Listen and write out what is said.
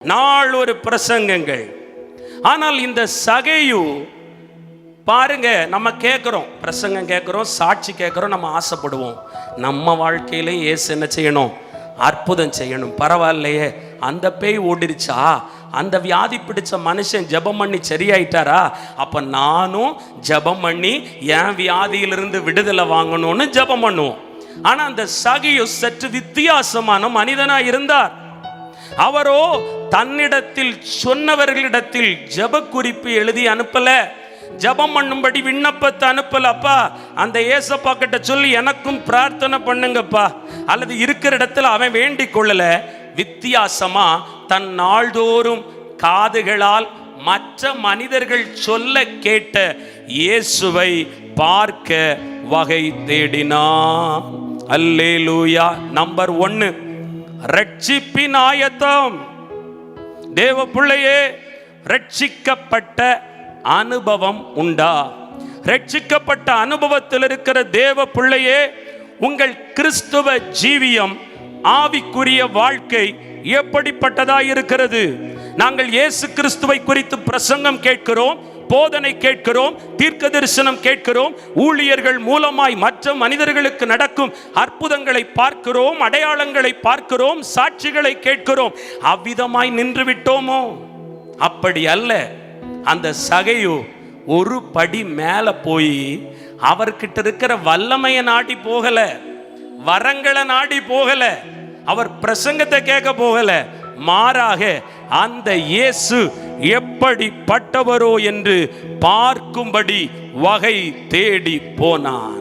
நாள் ஒரு பிரசங்கங்கள். ஆனால் இந்த சகையு பாருங்க, நம்ம கேட்குறோம், பிரசங்கம் கேட்குறோம், சாட்சி கேட்குறோம், நம்ம ஆசைப்படுவோம் நம்ம வாழ்க்கையிலே இயேசு என்ன செய்யணும், அற்புதம் செய்யணும். பரவாயில்லையே, அந்த பேய் ஓடிருச்சா, அந்த வியாதி பிடிச்ச மனுஷன் ஜெபம் பண்ணி சரியாயிட்டாரா, அப்போ நானும் ஜெபம் பண்ணி என் வியாதியிலிருந்து விடுதலை வாங்கணும்னு ஜெபம் பண்ணுவோம். ஆனால் அந்த சகையு சற்று வித்தியாசமான மனிதனாக இருந்தார். அவரோ தன்னிடத்தில் சொன்னவர்களிடத்தில் ஜெப குறிப்பு எழுதி அனுப்பல, ஜெபம் பண்ணும்படி விண்ணப்பத்தை அனுப்பல. அப்பா, அந்த ஏசப்பா கிட்ட சொல்லி எனக்கும் பிரார்த்தனை பண்ணுங்கப்பா, அல்லது இருக்கிற இடத்துல அவன் வேண்டிக் கொள்ளல. வித்தியாசமா தன் நாள்தோறும் காதுகளால் மற்ற மனிதர்கள் சொல்ல கேட்ட இயேசுவை பார்க்க வகை தேடினான். அல்லேலூயா. நம்பர் 1, ரட்சிப்பின் ஆயத்தம். தேவ பிள்ளையே, ரட்சிக்கப்பட்ட அனுபவம் உண்டா? ரட்சிக்கப்பட்ட அனுபவத்தில் இருக்கிற தேவ பிள்ளையே, உங்கள் கிறிஸ்துவ ஜீவியம், ஆவிக்குரிய வாழ்க்கை எப்படிப்பட்டதா இருக்கிறது? நாங்கள் இயேசு கிறிஸ்துவை குறித்து பிரசங்கம் கேட்கிறோம், போதனை கேட்கிறோம், தீர்க்க தரிசனம் கேட்கிறோம், ஊழியர்கள் மூலமாய் மற்ற மனிதர்களுக்கு நடக்கும் அற்புதங்களை பார்க்கிறோம், அடையாளங்களை பார்க்கிறோம், சாட்சிகளை கேட்கிறோம். அவ்விதமாய் நின்று விட்டோமோ? அப்படி அல்ல. அந்த சகையு ஒரு படி மேல போய் அவர்கிட்ட இருக்கிற வல்லமையை நாடி போகல, வரங்களை நாடி போகல, அவர் பிரசங்கத்தை கேட்க போகல. மாறாக அந்த இயேசு எப்படிப்பட்டவரோ என்று பார்க்கும்படி வகை தேடி போனான்.